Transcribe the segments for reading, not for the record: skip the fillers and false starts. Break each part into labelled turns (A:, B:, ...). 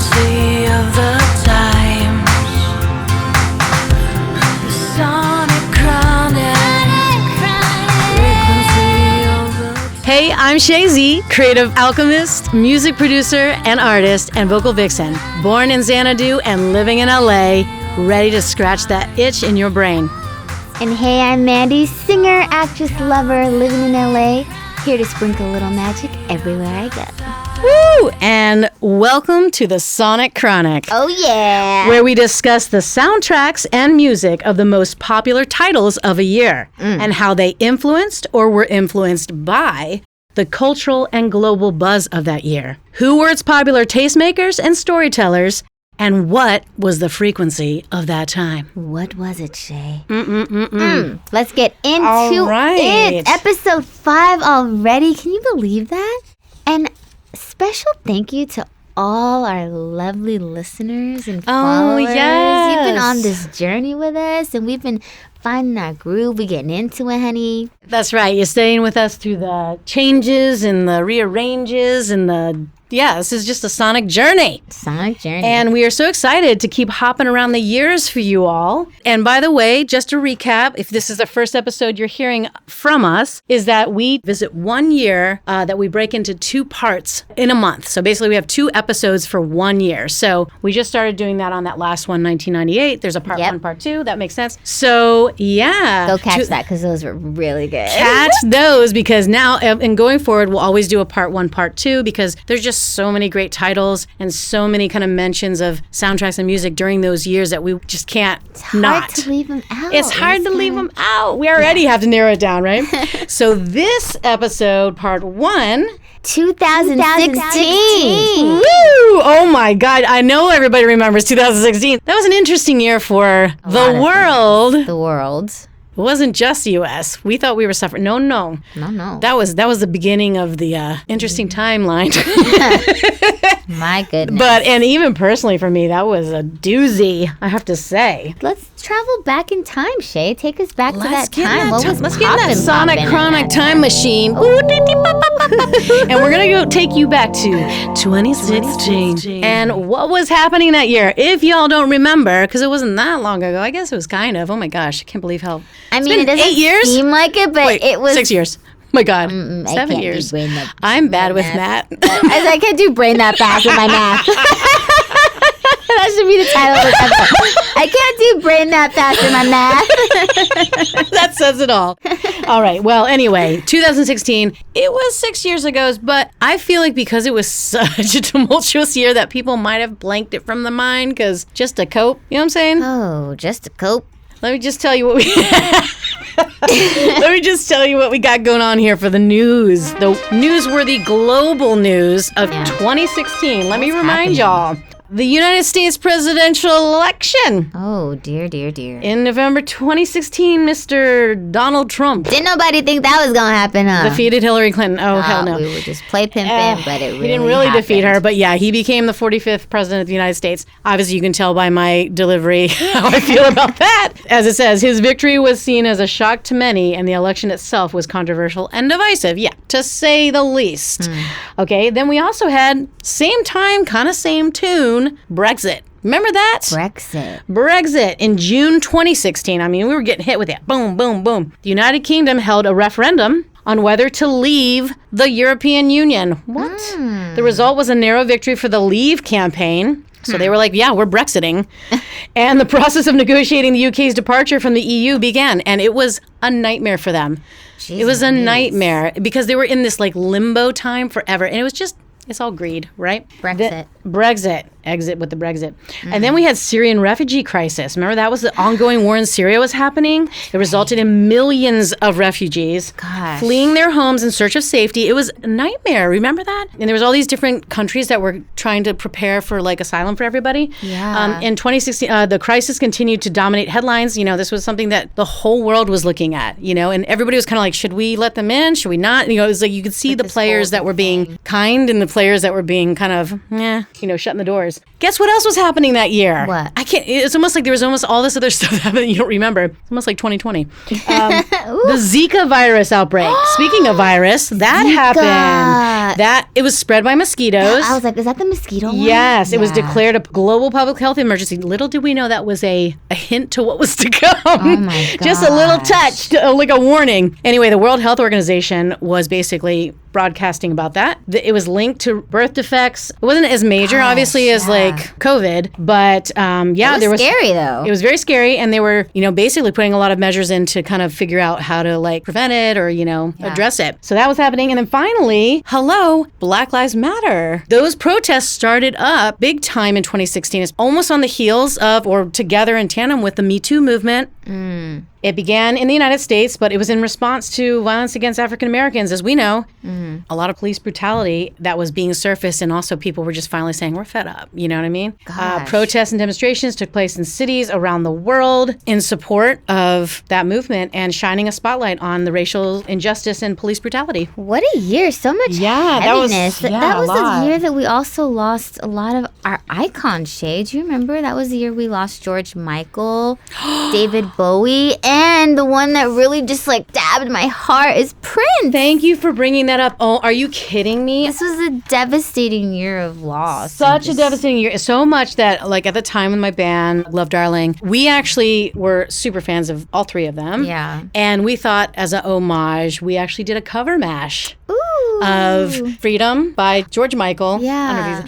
A: frequency of the times. The sonic chronic. Frequency of the times.
B: Hey, I'm Shay Z, creative alchemist, music producer, and artist, and vocal vixen. Born in Xanadu and living in LA, ready to scratch that itch in your brain.
C: And hey, I'm Mandy, singer, actress, lover, living in LA, here to sprinkle a little magic everywhere I go.
B: Woo! And welcome to the Sonic Chronic.
C: Oh yeah!
B: Where we discuss the soundtracks and music of the most popular titles of a year and how they influenced or were influenced by the cultural and global buzz of that year. Who were its popular tastemakers and storytellers, and what was the frequency of that time?
C: What was it, Shay? Let's get into it. Episode 5 already. Can you believe that? And special thank you to all our lovely listeners and followers.
B: Yes.
C: You've been on this journey with us, and we've been finding our groove. We're getting into it, honey.
B: That's right. You're staying with us through the changes and the rearranges and this is just a sonic journey.
C: Sonic journey.
B: And we are so excited to keep hopping around the years for you all. And by the way, just to recap, if this is the first episode you're hearing from us, is that we visit 1 year that we break into 2 parts in a month. So basically we have 2 episodes for 1 year. So we just started doing that on that last one, 1998. There's a part 1, part 2. That makes sense. So yeah.
C: Go catch that because those were really good.
B: Catch those because now and going forward, we'll always do a part 1, part 2 because there's just so many great titles and so many kind of mentions of soundtracks and music during those years that we just can't not.
C: It's hard to leave them out.
B: It's hard to leave them out. We already have to narrow it down, right? So this episode, part 1,
C: 2016.
B: Woo! Oh my God. I know everybody remembers 2016. That was an interesting year for the world.
C: The world.
B: It wasn't just the U.S. We thought we were suffering. No.
C: No.
B: That was the beginning of the interesting timeline.
C: My goodness.
B: And even personally for me, that was a doozy, I have to say.
C: Let's travel back in time, Shay. Take us back to that time.
B: Let's get in that Sonic Chronic time machine. And we're going to go take you back to 2016. And what was happening that year? If y'all don't remember, because it wasn't that long ago. I guess it was kind of. Oh my gosh, I can't believe how...
C: it doesn't
B: 8 years?
C: seem like it, but
B: Wait,
C: it was...
B: 6 years. Oh my God. 7 years. I'm bad with math.
C: I can't do brain that fast with my math. That should be the title of the episode. I can't do brain that fast with my math.
B: That says it all. All right. Well, anyway, 2016, it was 6 years ago, but I feel like because it was such a tumultuous year that people might have blanked it from the mind because just to cope, you know what I'm saying?
C: Oh, just to cope.
B: Let me just tell you what we got going on here for the news, the newsworthy global news of 2016. Let me remind y'all. The United States presidential election.
C: Oh, dear.
B: In November 2016, Mr. Donald Trump.
C: Didn't nobody think that was going to happen, huh?
B: Defeated Hillary Clinton. Oh, hell no.
C: We would just play pimpin', but it really
B: He didn't really
C: happened.
B: defeat her, but yeah, he became the 45th president of the United States. Obviously, you can tell by my delivery how I feel about that. As it says, his victory was seen as a shock to many, and the election itself was controversial and divisive. Yeah, to say the least. Okay, then we also had, same time, kind of same tune, Brexit. Remember that? Brexit in June 2016. I mean, we were getting hit with it. Boom, boom, boom. The United Kingdom held a referendum on whether to leave the European Union. What? The result was a narrow victory for the Leave campaign. So they were like, yeah, we're Brexiting. And the process of negotiating the UK's departure from the EU began. And it was a nightmare for them. It was a nightmare because they were in this like limbo time forever. And it was just... It's all greed, right?
C: Brexit.
B: Exit with the Brexit. And then we had Syrian refugee crisis. Remember that was the ongoing war in Syria was happening? It resulted in millions of refugees fleeing their homes in search of safety. It was a nightmare. Remember that? And there was all these different countries that were trying to prepare for like asylum for everybody.
C: Yeah.
B: In 2016, the crisis continued to dominate headlines. You know, this was something that the whole world was looking at, you know, and everybody was kind of like, should we let them in? Should we not? You know, it was like you could see the players that were being kind and the players that were being kind of, shutting the doors. Guess what else was happening that year?
C: What?
B: It's almost like there was almost all this other stuff happening you don't remember. It's almost like 2020. The Zika virus outbreak. Speaking of virus, that happened. That it was spread by mosquitoes.
C: I was like, is that the mosquito one?
B: Yes, it was declared a global public health emergency. Little did we know that was a hint to what was to come.
C: Oh my god.
B: Just a little touch, like a warning. Anyway, the World Health Organization was basically broadcasting about that. It was linked to birth defects. It wasn't as major, obviously, as like COVID, but
C: it was scary though.
B: It was very scary, and they were, basically putting a lot of measures in to kind of figure out how to like prevent it or, address it. So that was happening. And then finally, Black Lives Matter. Those protests started up big time in 2016. It's almost on the heels of or together in tandem with the Me Too movement. It began in the United States, but it was in response to violence against African Americans. As we know, a lot of police brutality that was being surfaced, and also people were just finally saying, we're fed up. You know what I mean? Protests and demonstrations took place in cities around the world in support of that movement and shining a spotlight on the racial injustice and police brutality.
C: What a year. So much heaviness. That was the year that we also lost a lot of our icon shades. You remember? That was the year we lost George Michael, David Bowie, and the one that really just like stabbed my heart is Prince.
B: Thank you for bringing that up. Oh, are you kidding me?
C: This was a devastating year of loss.
B: Such a devastating year. So much that like at the time with my band, Love Darling, we actually were super fans of all three of them.
C: Yeah.
B: And we thought as an homage, we actually did a cover mash. Of Freedom by George Michael.
C: Yeah.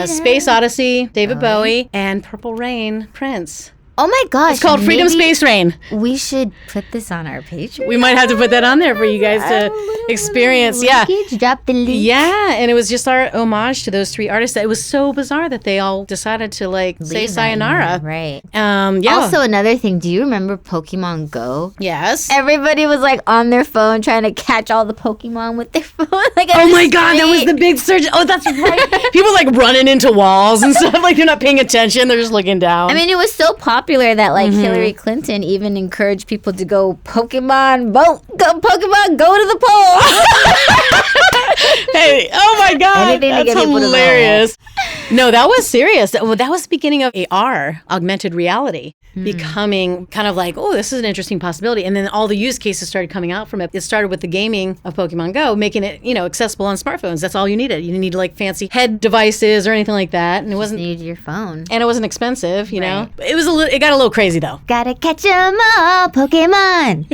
B: Space Odyssey, David Bowie, and Purple Rain, Prince.
C: Oh my gosh.
B: It's called Freedom Space Rain.
C: We should put this on our Patreon.
B: We might have to put that on there for you guys to experience.
C: Drop the link.
B: Yeah, and it was just our homage to those three artists. It was so bizarre that they all decided to like say sayonara.
C: Right.
B: Also
C: another thing, do you remember Pokemon Go?
B: Yes.
C: Everybody was like on their phone trying to catch all the Pokemon with their phone.
B: Oh my god, that was the big surge. Oh, that's right. People like running into walls and stuff. Like they're not paying attention. They're just looking down.
C: I mean, it was so popular that like Hillary Clinton even encouraged people to go Pokemon, go to the polls.
B: Hey, oh my god, that's hilarious. No, that was serious. That was the beginning of AR, augmented reality, becoming kind of like, oh, this is an interesting possibility. And then all the use cases started coming out from it. It started with the gaming of Pokemon Go, making it, accessible on smartphones. That's all you needed. You didn't need like fancy head devices or anything like that. And it wasn't.
C: You needed your phone.
B: And it wasn't expensive, know. It was it got a little crazy though.
C: Gotta catch 'em all, Pokemon.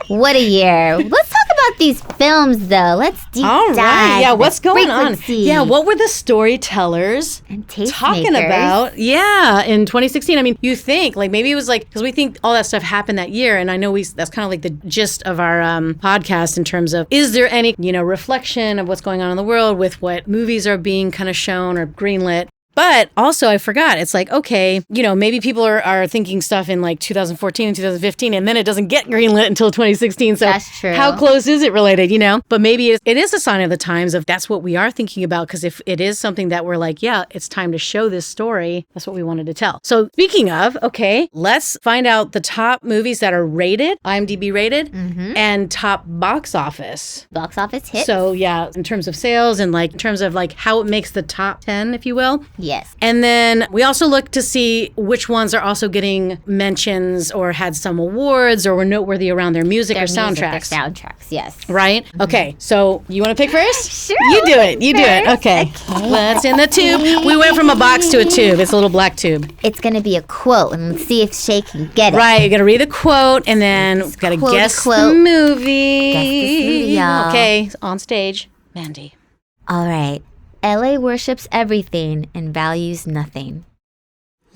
C: What a year. Let's talk about these films though. Let's deep dive.
B: Yeah, what's going on? Yeah, what were the storytellers
C: and
B: talking about? Yeah, in 2016. I mean, you think like maybe it was like because we think all that stuff happened that year, and I know that's kind of like the gist of our podcast in terms of is there any reflection of what's going on in the world with what movies are being kind of shown or greenlit. But also, I forgot. It's like, okay, maybe people are thinking stuff in like 2014 and 2015, and then it doesn't get greenlit until 2016. So
C: that's true.
B: How close is it related, But maybe it is a sign of the times of that's what we are thinking about. Because if it is something that we're like, yeah, it's time to show this story, that's what we wanted to tell. So speaking of, okay, let's find out the top movies that are rated, IMDB rated, and top box office.
C: Box office hits.
B: So yeah, in terms of sales and like in terms of like how it makes the top 10, if you will.
C: Yes.
B: And then we also look to see which ones are also getting mentions or had some awards or were noteworthy around their music or soundtracks.
C: Their soundtracks, yes.
B: Right? Okay, so you want to pick first?
C: Sure.
B: You do it. You do it. Okay. What's in the tube? We went from a box to a tube. It's a little black tube.
C: It's going to be a quote, and let's see if Shay can get it.
B: Right, you got to read the quote, and then we've got to guess the movie.
C: Guess this movie, y'all.
B: Okay, on stage, Mandy.
C: All right. LA worships everything and values nothing.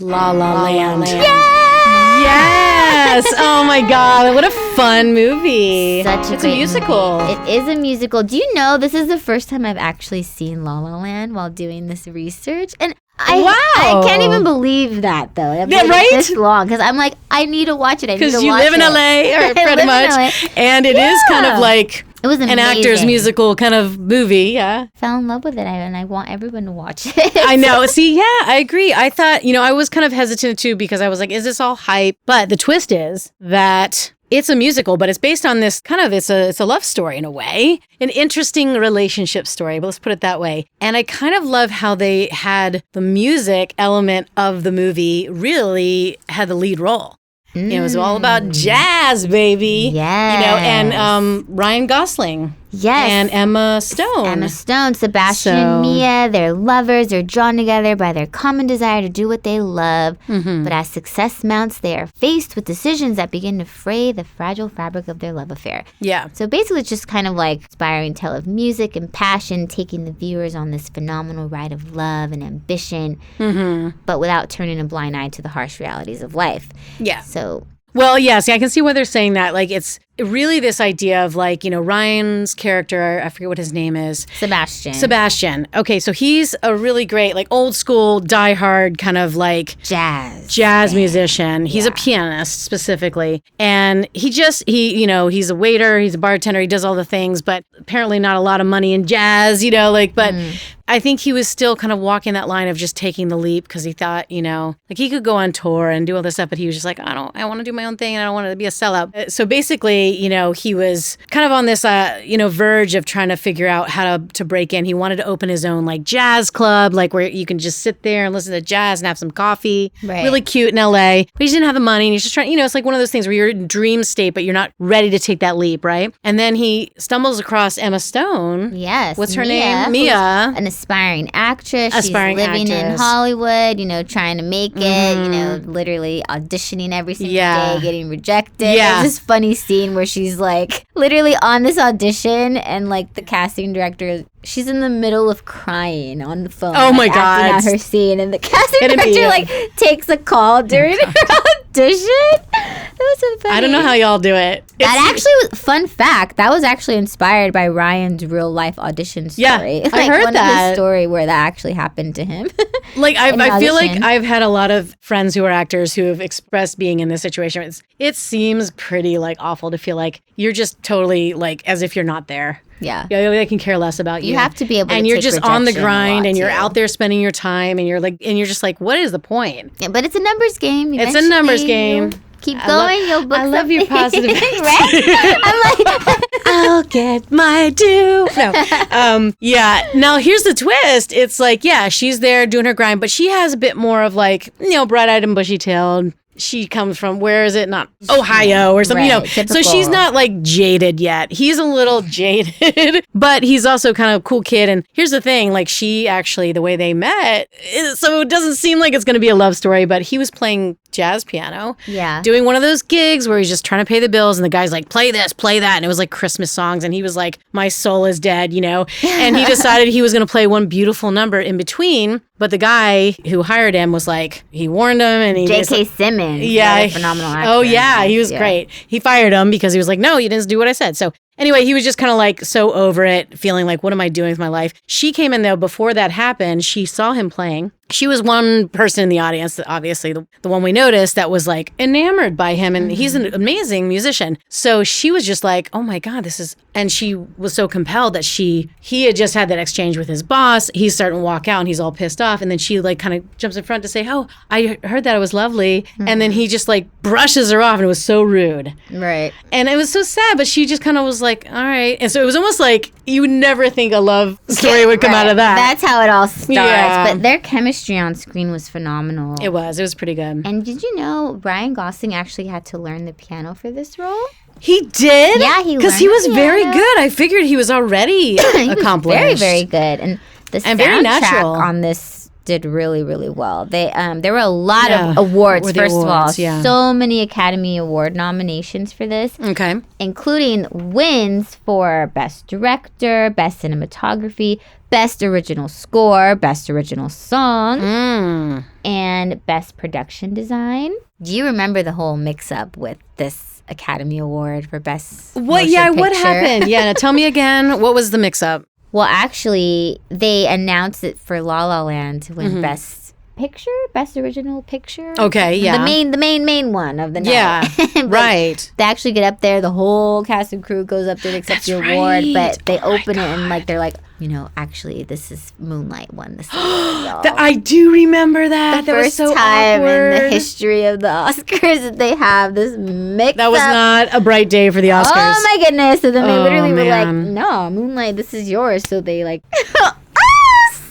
B: La La Land.
C: Yes!
B: Oh my god, what a fun movie.
C: It's
B: a musical.
C: Movie. It is a musical. Do you know this is the first time I've actually seen La La Land while doing this research? And I can't even believe that though. I've waited this long because I'm like, I need to watch it.
B: Because you live in LA, or pretty much, and it is kind of like
C: it was an
B: actor's musical kind of movie. Yeah,
C: fell in love with it, and I want everyone to watch it.
B: I know. See, yeah, I agree. I thought, I was kind of hesitant too because I was like, is this all hype? But the twist is that it's a musical, but it's based on this kind of, it's a love story in a way, an interesting relationship story, but let's put it that way. And I kind of love how they had the music element of the movie really had the lead role. It was all about jazz, baby.
C: Yeah.
B: And Ryan Gosling
C: Yes.
B: And Emma Stone.
C: Emma Stone, Sebastian and Mia, they're lovers. They're drawn together by their common desire to do what they love.
B: Mm-hmm.
C: But as success mounts, they are faced with decisions that begin to fray the fragile fabric of their love affair.
B: Yeah.
C: So basically, it's just kind of like inspiring tale of music and passion, taking the viewers on this phenomenal ride of love and ambition, but without turning a blind eye to the harsh realities of life.
B: Yeah.
C: So...
B: Well, yeah, see, I can see why they're saying that. Like, it's really this idea of, like, you know, Ryan's character, I forget what his name is. Sebastian. Okay, so he's a really great, like, old school, diehard kind of, like... Jazz musician. He's a pianist, specifically. And he, you know, he's a waiter, he's a bartender, he does all the things, but apparently not a lot of money in jazz, you know, like, but... I think he was still kind of walking that line of just taking the leap because he thought, you know, like he could go on tour and do all this stuff, but he was just like, I want to do my own thing and I don't want to be a sellout. So basically, you know, he was kind of on this, you know, verge of trying to figure out how to break in. He wanted to open his own like jazz club, like where you can just sit there and listen to jazz and have some coffee.
C: Right.
B: Really cute in LA. But he didn't have the money and he's just trying, you know, it's like one of those things where you're in dream state, but you're not ready to take that leap, right? And then he stumbles across Emma Stone.
C: Yes.
B: What's her name? Mia.
C: An aspiring actress. She's living in Hollywood, you know, trying to make it, you know, literally auditioning every single day, getting rejected.
B: Yeah.
C: There's this funny scene where she's like literally on this audition and like the casting director, she's in the middle of crying on the phone.
B: Oh my God.
C: Acting out her scene, and the casting director like takes a call during her audition. It was so funny.
B: I don't know how y'all do it.
C: That actually was, fun fact, that was actually inspired by Ryan's real life audition story.
B: Yeah,
C: like
B: I heard
C: one
B: that.
C: of his story where that actually happened to him.
B: Like I feel like
C: audition.
B: I've had a lot of friends who are actors who have expressed being in this situation. It seems pretty like awful to feel like you're just totally like as if you're not there.
C: Yeah.
B: They can care less about you.
C: You have to be able to
B: and you're
C: take
B: just on the
C: rejection a
B: grind
C: lot,
B: and you're
C: too.
B: out there spending your time and you're just like, what is the point?
C: Yeah, but it's a numbers game.
B: It's a numbers game.
C: Keep going, you'll book
B: I love your
C: something.
B: positive
C: Right? I'm like,
B: I'll get my due. No. Yeah. Now here's the twist. It's like, yeah, she's there doing her grind, but she has a bit more of like, you know, bright-eyed and bushy-tailed. She comes from, where is it? Not Ohio or something, you know.
C: Typical.
B: So she's not like jaded yet. He's a little jaded, but he's also kind of a cool kid. And here's the thing, like she actually, the way they met, so it doesn't seem like it's going to be a love story, but he was playing jazz piano.
C: Yeah.
B: Doing one of those gigs where he's just trying to pay the bills and the guy's like, play this, play that. And it was like Christmas songs. And he was like, my soul is dead, you know. And he decided he was going to play one beautiful number in between. But the guy who hired him was like, he warned him and he
C: J.K. Simmons.
B: Yeah.
C: Phenomenal actor.
B: Oh, yeah. He was great. He fired him because he was like, no, you didn't do what I said. So anyway, he was just kind of like so over it, feeling like, what am I doing with my life? She came in, though, before that happened. She saw him playing. She was one person in the audience, obviously the one we noticed, that was like enamored by him. And he's an amazing musician. So she was just like, oh my God, this is, and she was so compelled that he had just had that exchange with his boss. He's starting to walk out and he's all pissed off. And then she like kind of jumps in front to say, oh, I heard that it was lovely. And then he just like brushes her off and it was so rude.
C: Right.
B: And it was so sad, but she just kind of was like, all right. And so it was almost like you would never think a love story would come out of that.
C: That's how it all starts.
B: Yeah.
C: But their chemistry on screen was phenomenal.
B: It was pretty good.
C: And did you know Ryan Gosling actually had to learn the piano for this role?
B: He did?
C: Yeah, he
B: because
C: learned
B: he was
C: the
B: very
C: piano.
B: good. I figured he was already accomplished.
C: Very, very good. And the soundtrack
B: very natural.
C: on this did really, really well. They there were a lot of awards, first of all.
B: Yeah.
C: So many Academy Award nominations for this.
B: Okay.
C: Including wins for Best Director, Best Cinematography, Best Original Score, Best Original Song, and Best Production Design. Do you remember the whole mix-up with this Academy Award for Best
B: What?
C: Motion
B: Yeah, what
C: Picture?
B: happened? Yeah, now tell me again. What was the mix-up?
C: Well, actually, they announced it for La La Land to win Best Picture, Best Original Picture.
B: Okay, yeah.
C: The main one of the night.
B: Yeah,
C: But
B: right.
C: They actually get up there. The whole cast and crew goes up there to accept the award, but they open it and like they're like, you know, actually, this is Moonlight won this.
B: I do remember that.
C: The
B: That was
C: first
B: so
C: time
B: awkward.
C: in the history of the Oscars that they have this mix.
B: That was not a bright day for the Oscars.
C: Oh my goodness! And then they
B: Oh,
C: literally were like,
B: man.
C: "No, Moonlight, this is yours." So they like,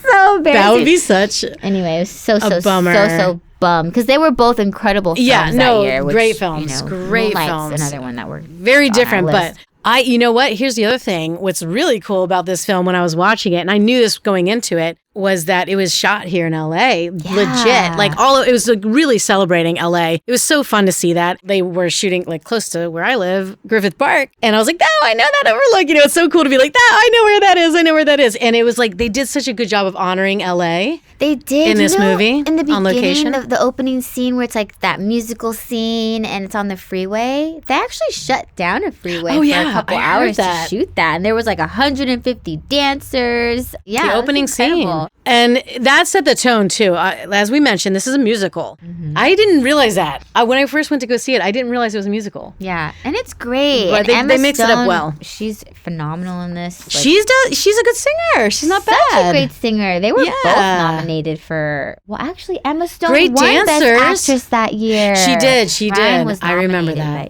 C: so embarrassing.
B: That would be such.
C: Anyway, it was so
B: bummer.
C: so bummed because they were both incredible films
B: Yeah, no,
C: that year. Which,
B: great films.
C: You know,
B: Great
C: Moonlight's
B: films.
C: another one that were
B: Very
C: on our
B: different, but
C: list.
B: You know what? Here's the other thing. What's really cool about this film when I was watching it, and I knew this going into it, was that it was shot here in LA. Legit. Like it was like really celebrating LA. It was so fun to see that. They were shooting like close to where I live, Griffith Park. And I was like, no, I know that overlook. You know, it's so cool to be like, I know where that is. I know where that is. And it was like, they did such a good job of honoring LA.
C: They did.
B: In this movie,
C: in the
B: on location.
C: beginning, the opening scene where it's like that musical scene and it's on the freeway, they actually shut down a freeway for a couple hours to shoot that. And there was like 150 dancers. Yeah,
B: the opening scene. And that set the tone too. As we mentioned, this is a musical. Mm-hmm. I didn't realize that. When I first went to go see it, I didn't realize it was a musical.
C: Yeah, and it's great.
B: But they mix it up well.
C: She's phenomenal in this. Like,
B: she's a good singer. She's not bad.
C: Such a great singer. They were both nominated for, actually, Emma Stone
B: great
C: won
B: dancers.
C: Best Actress that year.
B: She did.
C: Ryan was
B: I remember that.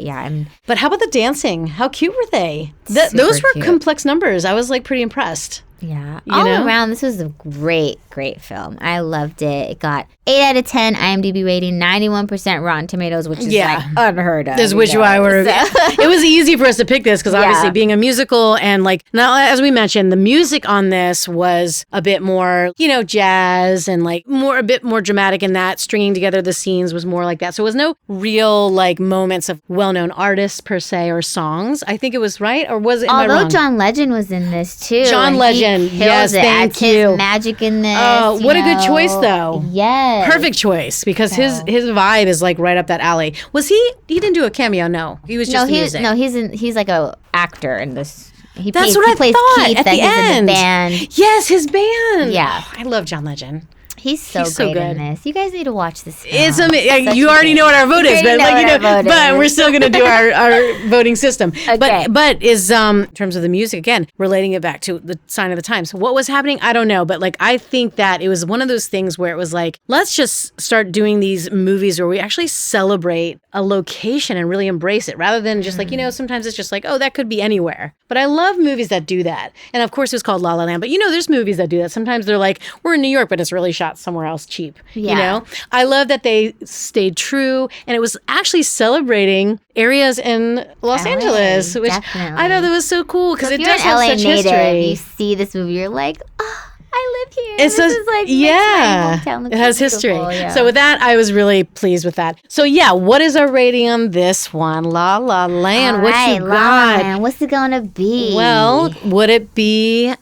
B: But how about the dancing? How cute were they? Those were complex numbers. I was like pretty impressed.
C: Yeah. All around, this was a great film. I loved it. It got 8 out of 10 IMDb rating, 91% Rotten Tomatoes, which is like unheard of.
B: This which why it was easy for us to pick this because obviously being a musical and like now as we mentioned, the music on this was a bit more, jazz and like a bit more dramatic in that stringing together the scenes was more like that. So it was no real like moments of well-known artists per se or songs. I think it was right or was it?
C: Although John Legend was in this too.
B: John Legend. Yes, thank you.
C: His magic in this.
B: Oh, what a good choice, though.
C: Yes.
B: Perfect choice, because his vibe is like right up that alley. Was he didn't do a cameo, no. He was just music.
C: No, he's like a actor in this.
B: That's what I
C: plays
B: thought
C: Keith,
B: at the end.
C: In the band.
B: Yes, his band.
C: Yeah.
B: I love John Legend.
C: He's so great in this. You guys need to watch this film.
B: It's amazing. You already know what our vote is, but we're still going to do our voting system.
C: Okay.
B: But is in terms of the music again, relating it back to the sign of the times. What was happening? I don't know, but like I think that it was one of those things where it was like, let's just start doing these movies where we actually celebrate a location and really embrace it, rather than just like sometimes it's just like, oh, that could be anywhere. But I love movies that do that. And of course, it was called La La Land. But there's movies that do that. Sometimes they're like, we're in New York, but it's really shot somewhere else cheap. I love that they stayed true, and it was actually celebrating areas in Los Angeles, which definitely. I thought that was so cool because it does have such history.
C: You see this movie, you're like, oh, I live here.
B: This is like it has history. Yeah. So with that, I was really pleased with that. So what is our rating on this one? La La Land.
C: All
B: what
C: right,
B: you got?
C: Land. What's it gonna be?
B: Well, would it be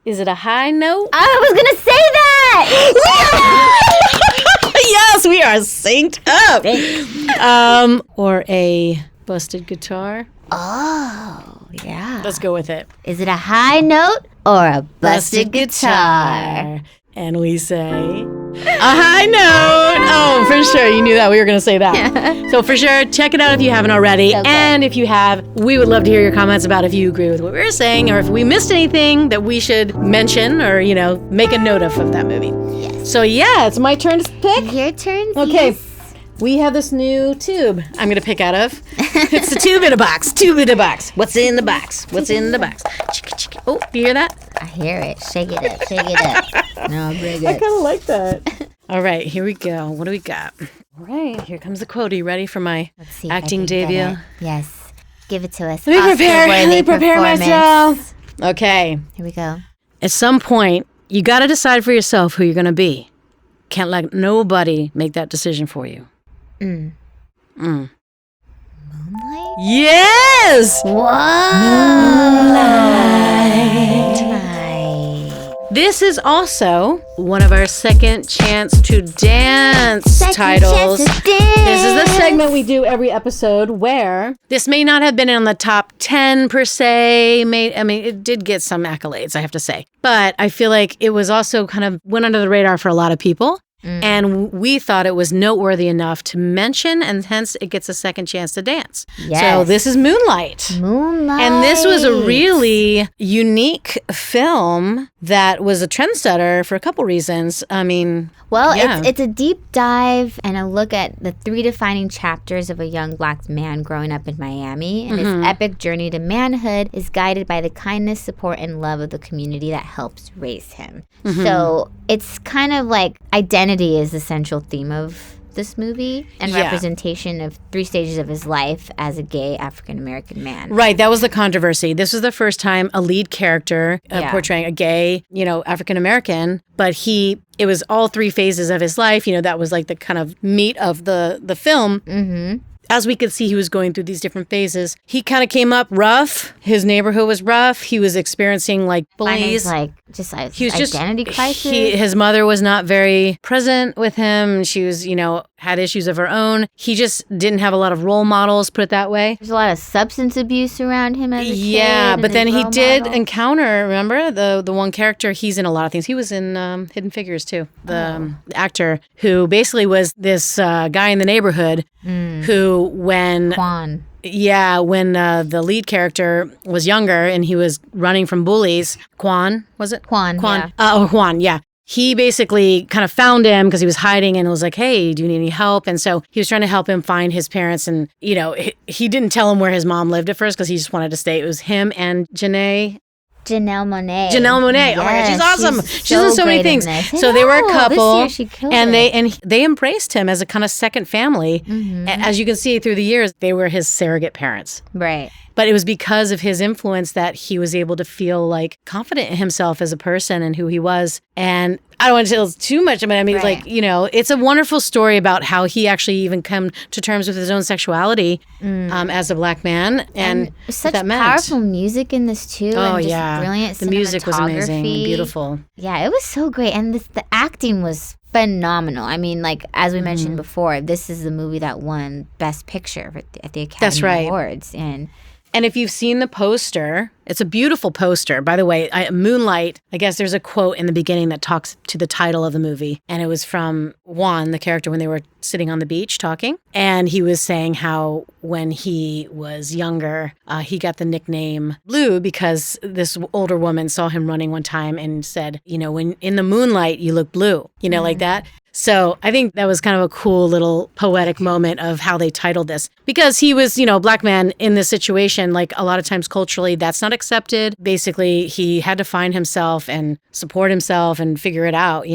B: is it a high note?
C: I was gonna say that.
B: Yes, we are synced up. Or a busted guitar.
C: Oh, yeah.
B: Let's go with it.
C: Is it a high note or a busted guitar?
B: And we say a high note. Oh, for sure. You knew that. We were going to say that. So for sure, check it out if you haven't already. Okay. And if you have, we would love to hear your comments about if you agree with what we were saying or if we missed anything that we should mention or, make a note of that movie.
C: Yes.
B: So it's my turn to pick.
C: Your turn.
B: Okay.
C: Yes.
B: We have this new tube I'm going to pick out of. It's the tube in a box. Tube in a box. What's in the box? What's in the box? Oh, you hear that?
C: I hear it. Shake it up. Shake it up. No, bring it.
B: I kind of like that. All right, here we go. What do we got? All right, here comes the quote. Are you ready for my acting debut?
C: Yes. Give it to us.
B: Let me prepare myself. Okay.
C: Here we go.
B: At some point, you got to decide for yourself who you're going to be. Can't let nobody make that decision for you.
C: Moonlight?
B: Yes!
C: Moonlight.
B: This is also one of our second chance to dance titles. This is the segment we do every episode where this may not have been on the top 10 per se. It did get some accolades, I have to say. But I feel like it was also kind of went under the radar for a lot of people. And we thought it was noteworthy enough to mention, and hence it gets a second chance to dance.
C: Yes.
B: So this is Moonlight. And this was a really unique film that was a trendsetter for a couple reasons.
C: It's a deep dive and a look at the 3 defining chapters of a young black man growing up in Miami. And his epic journey to manhood is guided by the kindness, support, and love of the community that helps raise him. So it's kind of like identity is the central theme of this movie and
B: Yeah.
C: representation of 3 stages of his life as a gay African-American man.
B: Right, that was the controversy. This was the first time a lead character
C: Yeah.
B: portraying a gay, African-American, but it was all 3 phases of his life. That was like the kind of meat of the film.
C: Mm-hmm.
B: As we could see, he was going through these different phases. He kind of came up rough. His neighborhood was rough. He was experiencing like bullies.
C: He was just identity crisis.
B: His mother was not very present with him. She was, had issues of her own. He just didn't have a lot of role models, put it that way.
C: There's a lot of substance abuse around him as a kid.
B: Yeah, but then he did
C: model.
B: encounter, remember, the one character, he's in a lot of things. He was in Hidden Figures too, the actor who basically was this guy in the neighborhood who when...
C: Quan.
B: Yeah, when the lead character was younger and he was running from bullies, Quan, was it?
C: Quan,
B: Quan.
C: yeah.
B: Juan, yeah. He basically kind of found him because he was hiding and was like, hey, do you need any help? And so he was trying to help him find his parents. And, he didn't tell him where his mom lived at first because he just wanted to stay. It was him and Janelle Monáe.
C: Janelle
B: Monáe. Oh my God, she's awesome. She's in so many things.
C: So
B: So they were a couple,
C: this year she killed
B: and
C: it.
B: they embraced him as a kind of second family.
C: Mm-hmm.
B: As you can see through the years, they were his surrogate parents.
C: Right.
B: But it was because of his influence that he was able to feel like confident in himself as a person and who he was. And I don't want to tell too much, but I mean,
C: Right.
B: it's a wonderful story about how he actually even come to terms with his own sexuality as a black man and
C: such
B: what that meant.
C: powerful music in this too.
B: Oh,
C: and just
B: yeah.
C: brilliant
B: The music was amazing and
C: cinematography.
B: beautiful.
C: Yeah, it was so great, and the acting was phenomenal. I mean, like as we mentioned before, this is the movie that won Best Picture at the Academy
B: That's right.
C: Awards,
B: And if you've seen the poster, it's a beautiful poster. By the way, Moonlight, I guess there's a quote in the beginning that talks to the title of the movie. And it was from Juan, the character, when they were sitting on the beach talking. And he was saying how when he was younger, he got the nickname Blue because this older woman saw him running one time and said, when in the moonlight, you look blue, like that. So I think that was kind of a cool little poetic moment of how they titled this because he was, a black man in this situation. Like a lot of times culturally, that's not accepted. Basically, he had to find himself and support himself and figure it out,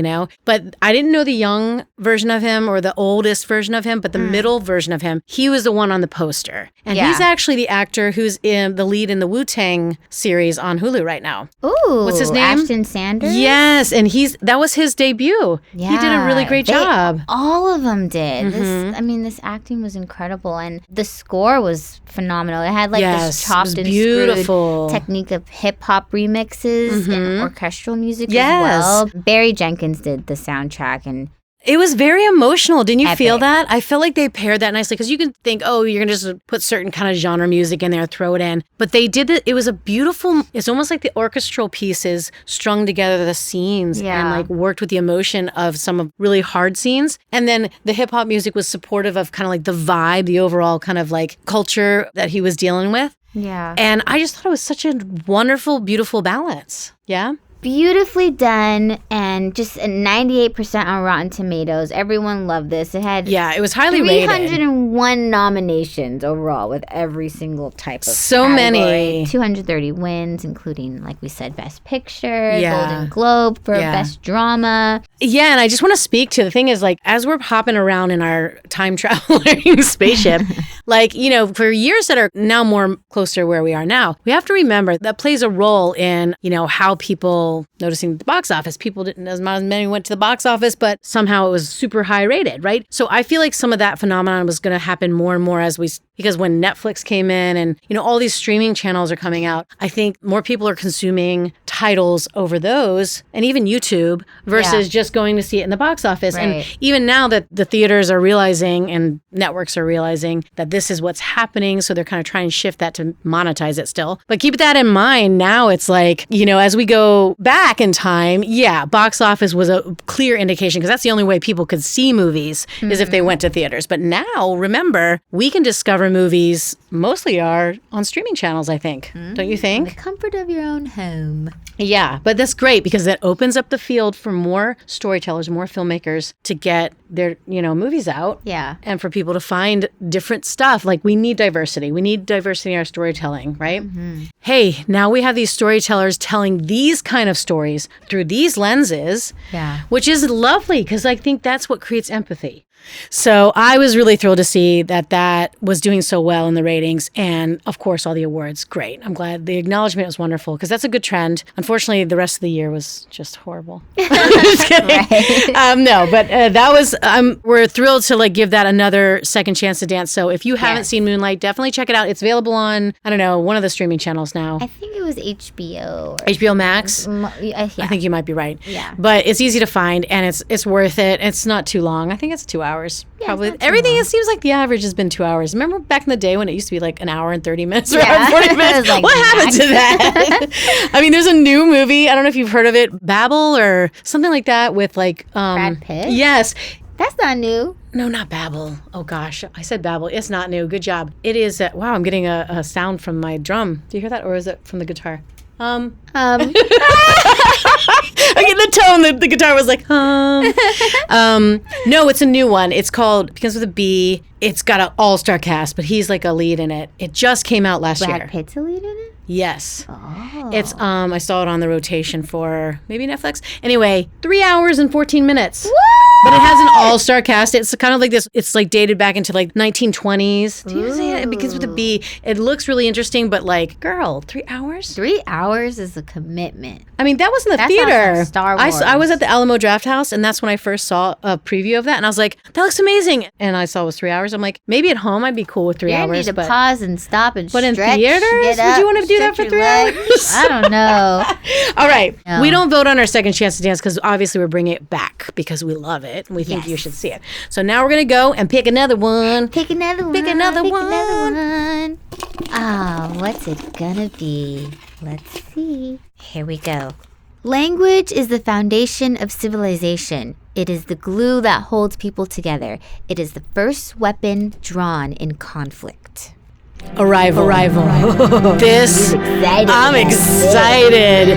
B: But I didn't know the young version of him or the oldest version of him, but the middle version of him, he was the one on the poster. And he's actually the actor who's in the lead in the Wu-Tang series on Hulu right now.
C: Ooh,
B: What's his name?
C: Ashton Sanders.
B: Yes, and that was his debut.
C: Yeah,
B: he did a really great job.
C: All of them did. This acting was incredible, and the score was phenomenal. It had this chopped and
B: beautiful
C: screwed technique of hip hop remixes and orchestral music
B: Yes.
C: as well. Barry Jenkins did the soundtrack, and
B: It was very emotional. Didn't you
C: Epic.
B: feel that? I felt like they paired that nicely because you can think, oh, you're going to just put certain kind of genre music in there, throw it in. But they did it. It was a beautiful, it's almost like the orchestral pieces strung together the scenes and worked with the emotion of some of really hard scenes. And then the hip hop music was supportive of kind of like the vibe, the overall kind of like culture that he was dealing with.
C: yeah.
B: And I just thought it was such a wonderful, beautiful balance. Yeah.
C: Beautifully done, and just a 98% on Rotten Tomatoes. Everyone loved this. It had
B: Yeah, it was highly rated.
C: 301 nominations overall with every single type of
B: So
C: category.
B: many.
C: 230 wins, including, like we said, Best Picture,
B: Yeah.
C: Golden Globe for
B: Yeah.
C: Best Drama.
B: Yeah, and I just want to speak to the thing is like as we're hopping around in our time traveling spaceship, for years that are now more closer to where we are now, we have to remember that plays a role in, how people noticing the box office. People didn't, as many went to the box office, but somehow it was super high rated, right? So I feel like some of that phenomenon was going to happen more and more because when Netflix came in and, all these streaming channels are coming out, I think more people are consuming titles over those and even YouTube versus just going to see it in the box office.
C: Right.
B: And even now that the theaters are realizing and networks are realizing that this is what's happening, so they're kind of trying to shift that to monetize it still. But keep that in mind. Now it's like, as we go back in time, box office was a clear indication because that's the only way people could see movies is if they went to theaters. But now, remember, we can discover movies mostly are on streaming channels, I think. Don't you think?
C: The comfort of your own home.
B: Yeah, but that's great because that opens up the field for more storytellers, more filmmakers to get their, movies out.
C: Yeah.
B: And for people to find different stuff. Like we need diversity. We need diversity in our storytelling, right? Hey, now we have these storytellers telling these kind of stories through these lenses,
C: Yeah.
B: which is lovely because I think that's what creates empathy. So I was really thrilled to see that was doing so well in the ratings. And of course, all the awards. Great. I'm glad the acknowledgement was wonderful because that's a good trend. Unfortunately, the rest of the year was just horrible. Just kidding.
C: Right.
B: No, but that was, we're thrilled to like give that another second chance to dance. So if you haven't seen Moonlight, definitely check it out. It's available on, I don't know, one of the streaming channels now.
C: I think it was HBO.
B: HBO Max?
C: Yeah.
B: I think you might be right.
C: Yeah.
B: But it's easy to find and it's worth it. It's not too long. I think it's 2 hours.
C: Yeah,
B: Probably.
C: it's not too
B: Everything,
C: long.
B: it seems like the average has been 2 hours. Remember back in the day when it used to be like an hour and 30 minutes or
C: Yeah.
B: 40 minutes?
C: It was like
B: what happened to that? I mean, there's a new movie. I don't know if you've heard of it, Babel or something like that with like...
C: Brad Pitt?
B: Yes.
C: That's not new.
B: No, not Babel. Oh gosh, I said Babel. It's not new. Good job. It is. Wow, I'm getting a sound from my drum. Do you hear that, or is it from the guitar? I get the tone. The guitar was like No, it's a new one. It's called begins with a B. It's got an all-star cast, but he's like a lead in it. It just came out last year.
C: Brad Pitt's a lead in it?
B: Yes.
C: Oh.
B: It's I saw it on the rotation for maybe Netflix. Anyway, 3 hours and 14 minutes. But it has an all-star cast. It's kind of like this. It's like dated back into like 1920s. Do you see it? It begins with a B. It looks really interesting, but like, girl, 3 hours?
C: 3 hours is a commitment.
B: I mean, that was in the
C: That
B: theater.
C: sounds like Star Wars.
B: I was at the Alamo Draft House, and that's when I first saw a preview of that, and I was like, that looks amazing. And I saw it was 3 hours. I'm like, maybe at home I'd be cool with 3
C: You
B: hours.
C: need to
B: but
C: pause and stop and
B: but in
C: stretch.
B: theaters?
C: Get
B: Would
C: up,
B: you want to do that
C: stretch
B: for
C: your
B: 3
C: legs.
B: hours?
C: I don't know.
B: All right.
C: No.
B: We don't vote on our second chance to dance because obviously we're bringing it back because we love it and we think
C: Yes.
B: you should see it. So now we're going to go and pick another one.
C: Pick another one.
B: Pick another
C: pick
B: one.
C: Another one. Oh, what's it gonna be? Let's see. Here we go. Language is the foundation of civilization. It is the glue that holds people together. It is the first weapon drawn in conflict.
B: Arrival. This,
C: Excited.
B: I'm excited.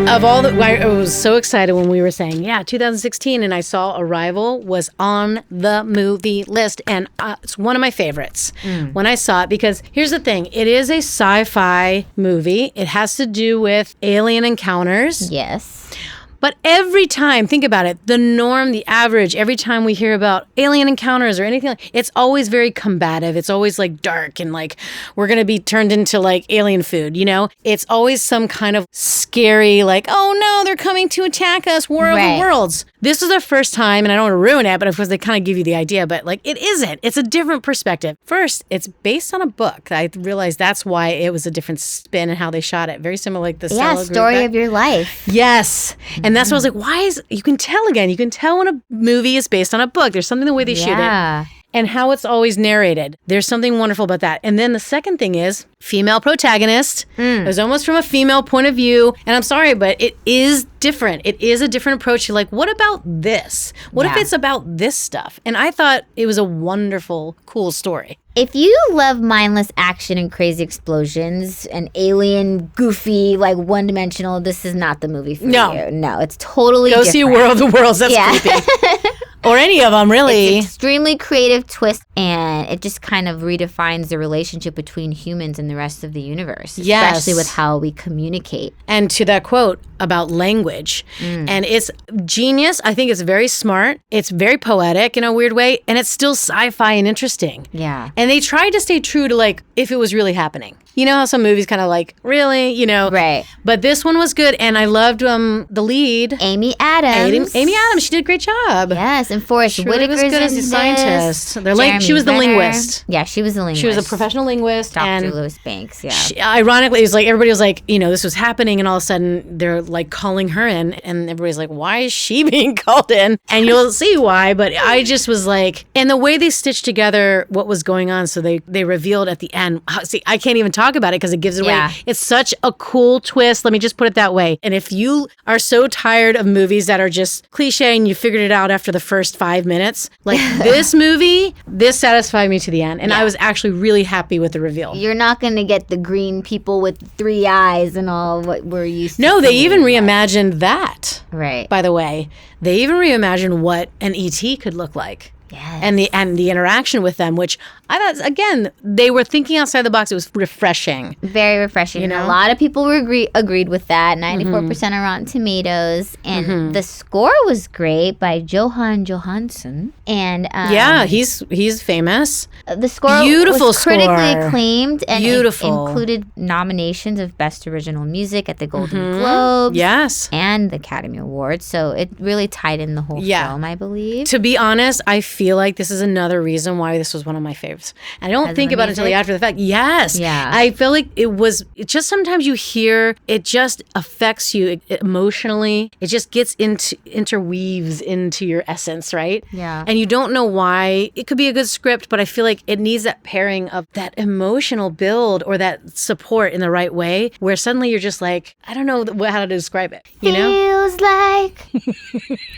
B: Of all the, I was so excited when we were saying, 2016, and I saw Arrival was on the movie list, and it's one of my favorites when I saw it, because here's the thing. It is a sci-fi movie. It has to do with alien encounters.
C: Yes.
B: But every time, think about it, the norm, the average, every time we hear about alien encounters or anything, it's always very combative. It's always like dark and like we're going to be turned into like alien food, you know? It's always some kind of scary, like, oh no, they're coming to attack us, War of the Worlds. This is the first time, and I don't want to ruin it, but of course they kind of give you the idea, but like it isn't. It's a different perspective. First, it's based on a book. I realized that's why it was a different spin and how they shot it. Very similar like the
C: Story of your life.
B: Yes. And that's what I was like, you can tell again. You can tell when a movie is based on a book. There's something the way they shoot it. And how it's always narrated. There's something wonderful about that. And then the second thing is female protagonist. It was almost from a female point of view. And I'm sorry, but it is different. It is a different approach. You're like, what about this? What if it's about this stuff? And I thought it was a wonderful, cool story.
C: If you love mindless action and crazy explosions and alien, goofy, like one-dimensional, this is not the movie for you. No, it's totally
B: Go
C: different.
B: see War of the Worlds. That's creepy. Or any of them, really.
C: It's extremely creative twist, and it just kind of redefines the relationship between humans and the rest of the universe.
B: Yes.
C: Especially with how we communicate.
B: And to that quote about language. And it's genius. I think it's very smart. It's very poetic in a weird way. And it's still sci-fi and interesting.
C: Yeah.
B: And they tried to stay true to like if it was really happening. You know how some movies kind of like, really? You know?
C: Right.
B: But this one was good. And I loved the lead.
C: Amy Adams.
B: Amy Adams. She did a great job.
C: Yes, and Forrest
B: Really was
C: Whitaker's
B: good as
C: in
B: a
C: this.
B: scientist.
C: Jeremy
B: She was the
C: Renner.
B: linguist.
C: Yeah, she was the linguist.
B: She was a professional linguist.
C: Dr.
B: And
C: Lewis Banks, yeah.
B: ironically, it was like everybody was like, you know, this was happening, and all of a sudden they're like calling her in, and everybody's like, why is she being called in? And you'll see why. But I just was like, and the way they stitched together what was going on, so they revealed at the end. See, I can't even talk about it because it gives it away.
C: Yeah.
B: It's such a cool twist. Let me just put it that way. And if you are so tired of movies that are just cliche and you figured it out after the first 5 minutes, like this movie, this satisfied me to the end. And I was actually really happy with the reveal.
C: You're not going to get the green people with 3 eyes and all what we're used to.
B: No, they
C: seeing.
B: even reimagined that.
C: Right.
B: By the way, they even reimagined what an ET could look like.
C: Yes.
B: and the interaction with them, which I thought, again, they were thinking outside the box. It was refreshing.
C: Very refreshing.
B: You know?
C: A lot of people agreed with that. 94% on Rotten Tomatoes. And the score was great by Johan Johansson. And
B: yeah, he's famous.
C: the score
B: Beautiful
C: was critically
B: score.
C: acclaimed and
B: Beautiful.
C: included nominations of Best Original Music at the Golden Globes.
B: Yes.
C: And the Academy Awards. So it really tied in the whole film, I believe.
B: To be honest, I feel like this is another reason why this was one of my faves. I don't think about it until after the fact. Yes.
C: Yeah.
B: I feel like it just sometimes you hear, it just affects you emotionally. It just gets interweaves into your essence, right?
C: Yeah.
B: And you don't know why. It could be a good script, but I feel like it needs that pairing of that emotional build or that support in the right way where suddenly you're just like, I don't know how to describe it. You know?
C: Feels like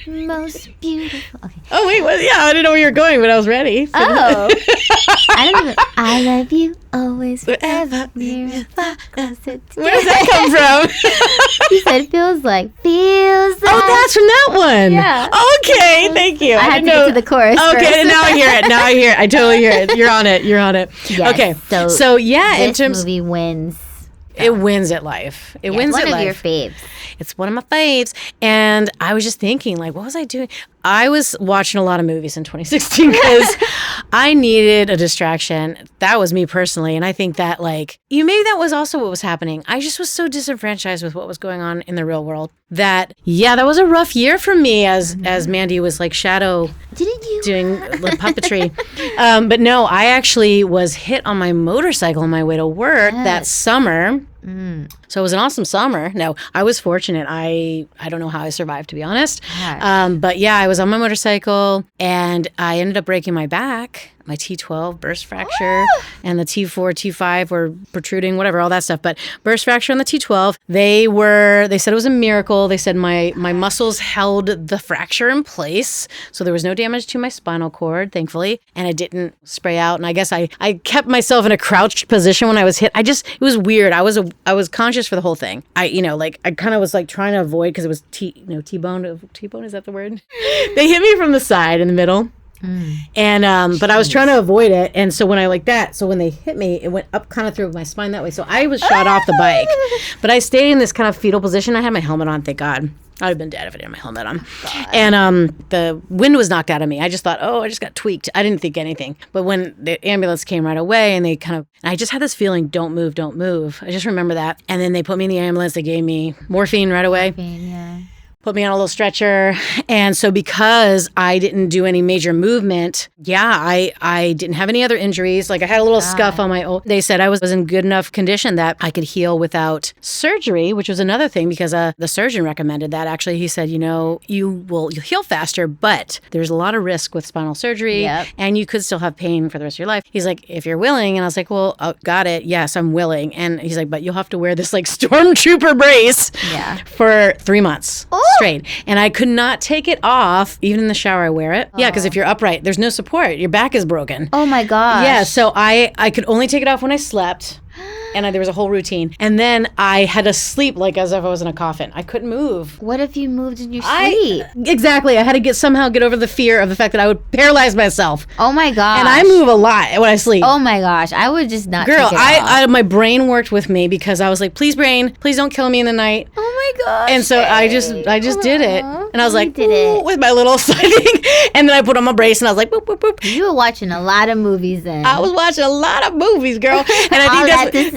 C: most beautiful. Okay.
B: Oh, wait. Well, yeah, I didn't know where you were going, but I was ready.
C: Oh. I love you always, forever, near and far, closer to
B: Where does that come from?
C: He said feels like.
B: Oh, that's from that one.
C: Yeah.
B: Okay, thank you.
C: I had to get to the chorus
B: Okay,
C: first.
B: now I hear it. I totally hear it. You're on it.
C: Yes,
B: Okay, so yeah, in
C: this
B: terms,
C: movie wins.
B: it wins at life. It wins
C: one
B: at
C: of
B: life.
C: your faves.
B: It's one of my faves. And I was just thinking, like, what was I doing? I was watching a lot of movies in 2016 because I needed a distraction. That was me personally. And I think that, like, maybe that was also what was happening. I just was so disenfranchised with what was going on in the real world that, yeah, that was a rough year for me as Mandy was, like, doing the puppetry. But no, I actually was hit on my motorcycle on my way to work that summer. So it was an awesome summer. No, I was fortunate. I don't know how I survived, to be honest. But yeah, I was on my motorcycle and I ended up breaking my back. My T12 burst fracture and the T4, T5 were protruding, whatever, all that stuff. But burst fracture on the T12. They said it was a miracle. They said my muscles held the fracture in place. So there was no damage to my spinal cord, thankfully. And it didn't spray out. And I guess I kept myself in a crouched position when I was hit. It was weird. I was conscious for the whole thing. I kind of was like trying to avoid because it was T-bone. T-bone, is that the word? They hit me from the side in the middle. And but I was trying to avoid it, and so when when they hit me, it went up kind of through my spine that way. So I was shot off the bike, but I stayed in this kind of fetal position. I had my helmet on, thank God. I'd have been dead if I didn't have my helmet on. And the wind was knocked out of me. I just thought, I just got tweaked. I didn't think anything. But when the ambulance came right away, and I just had this feeling, don't move, don't move. I just remember that. And then they put me in the ambulance. They gave me morphine right away. Put me on a little stretcher. And so because I didn't do any major movement, I didn't have any other injuries. Like I had a little scuff on my they said I was in good enough condition that I could heal without surgery, which was another thing because the surgeon recommended that. Actually, he said, you'll heal faster, but there's a lot of risk with spinal surgery and you could still have pain for the rest of your life. He's like, if you're willing. And I was like, well, got it. Yes, I'm willing. And he's like, but you'll have to wear this like stormtrooper brace for 3 months. Straight. And I could not take it off. Even in the shower, I wear it. Yeah, because if you're upright, there's no support. Your back is broken.
C: Oh my gosh.
B: Yeah, so I could only take it off when I slept. And there was a whole routine. And then I had to sleep like as if I was in a coffin. I couldn't move.
C: What if you moved in your sleep?
B: Exactly. I had to somehow get over the fear of the fact that I would paralyze myself.
C: Oh my gosh.
B: And I move a lot when I sleep.
C: Oh my gosh. I would just not
B: Girl,
C: take it off.
B: my brain worked with me because I was like, please brain, please don't kill me in the night.
C: Oh my gosh.
B: And so I just did it. And I was like,
C: did it
B: with my little side thing. And then I put on my brace and I was like, boop, boop, boop.
C: You were watching a lot of movies then.
B: I was watching a lot of movies, girl. And I
C: All
B: think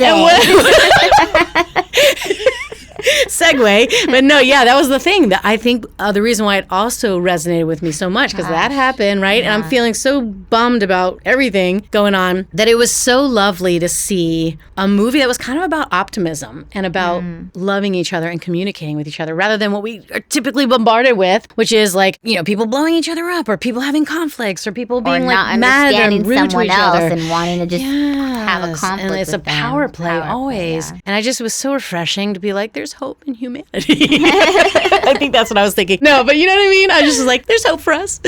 B: segue. But no, that was the thing. That I think the reason why it also resonated with me so much, because that happened, right? And I'm feeling so bummed about everything going on, that it was so lovely to see a movie that was kind of about optimism and about loving each other and communicating with each other, rather than what we are typically bombarded with, which is like, people blowing each other up, or people having conflicts, or people being like mad and rude to each other
C: and wanting to just have a conflict.
B: And it's
C: with
B: a power
C: them.
B: play always. And I just was so refreshing to be like, there's there's hope in humanity. I think that's what I was thinking. No, but you know what I mean? I just was like, there's hope for us.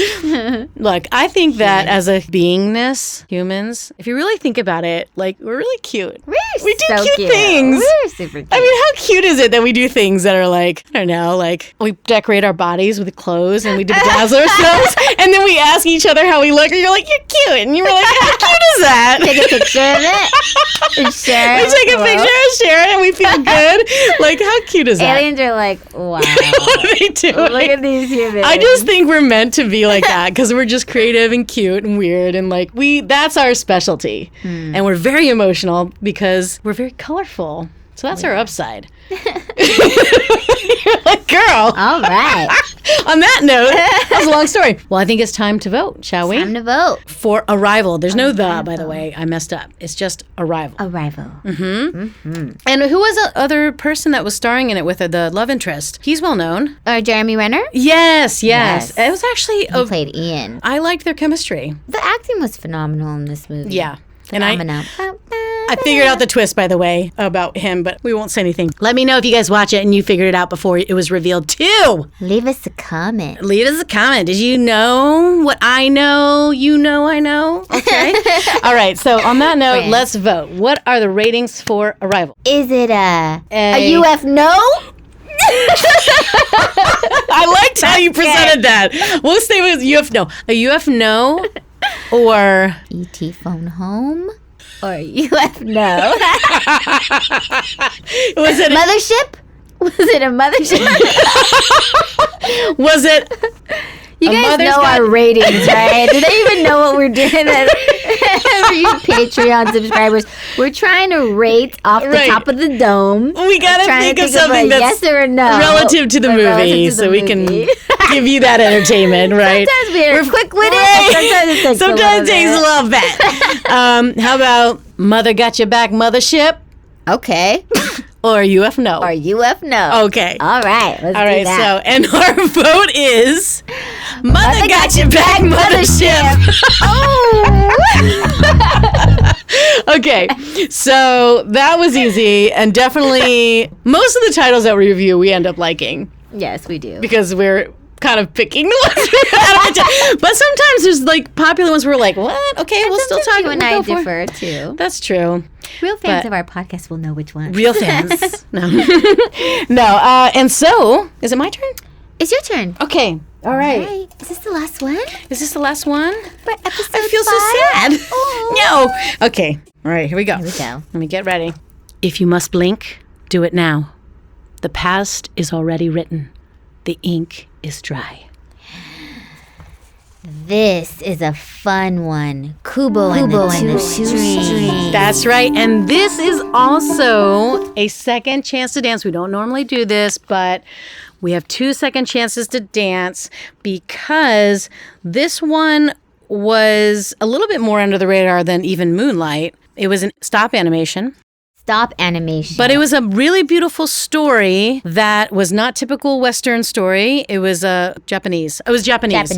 B: Look, I think that as a beingness, humans, if you really think about it, like, we're really cute. We do
C: so
B: cute things.
C: We're super cute.
B: I mean, how cute is it that we do things that are like, I don't know, like we decorate our bodies with clothes and we dazzle ourselves, and then we ask each other how we look, and you're like, you're cute, and you're like, how cute is that?
C: Take a picture of it and share it.
B: We take a picture and share it, and we feel good. Like, how cute is that?
C: Aliens are like, wow.
B: What are they doing?
C: Look at these humans.
B: I just think we're meant to be like that because we're just creative and cute and weird, and like that's our specialty. And we're very emotional because we're very colorful. So that's our upside. You're like, girl.
C: All right.
B: On that note, that was a long story. Well, I think it's time to vote, shall we?
C: Time to vote.
B: For Arrival. There's no the, by the way. I messed up. It's just Arrival.
C: Arrival.
B: And who was the other person that was starring in it with her, the love interest? He's well known.
C: Jeremy Renner?
B: Yes. It was actually...
C: He played Ian.
B: I liked their chemistry.
C: The acting was phenomenal in this movie.
B: Yeah.
C: Phenomenal.
B: I figured out the twist, by the way, about him, but we won't say anything. Let me know if you guys watch it and you figured it out before it was revealed too.
C: Leave us a comment.
B: Leave us a comment. Did you know what I know? You know I know? Okay. All right. So on that note, let's vote. What are the ratings for Arrival?
C: Is it a UF no?
B: I liked how you presented that. We'll stay with UF no. A UF no or...
C: E.T. phone home? Or UF no?
B: Was it
C: Mothership? Was it a mothership?
B: Was it...
C: You guys know our ratings, right? Do they even know what we're doing? For you Patreon subscribers, we're trying to rate off the top of the dome.
B: We gotta think of something that's
C: yes or a no
B: relative to the movie, so we can give you that entertainment, right?
C: Sometimes we're quick-witted.
B: Sometimes it takes a little bit. How about Mother Got Your Back, Mothership?
C: Okay.
B: Or UF no.
C: Or UF no.
B: Okay.
C: All right. Let's do that.
B: So, and our vote is Mother Got Your Back, Mothership. Okay. So that was easy, and definitely most of the titles that we review we end up liking.
C: Yes, we do.
B: Because we're kind of picking the ones but sometimes there's like popular ones where we're like, what? Okay,
C: and
B: we'll still talk.
C: You and I differ too.
B: That's true.
C: Real fans of our podcast will know which one.
B: Real fans. No. And so, is it my turn?
C: It's your turn.
B: Okay. All right.
C: Is this the last one?
B: Is this the last one?
C: For episode
B: I feel
C: 5?
B: so sad.
C: Oh.
B: No. Okay. All right, here we go.
C: Here we go.
B: Let me get ready. If you must blink, do it now. The past is already written. The ink is dry.
C: This is a fun one. Kubo and the shoestrings.
B: That's right. And this is also a second chance to dance. We don't normally do this, but we have 2 second chances to dance because this one was a little bit more under the radar than even Moonlight. It was a stop animation.
C: Stop animation.
B: But it was a really beautiful story that was not typical Western story. It was Japanese. It was Japanese.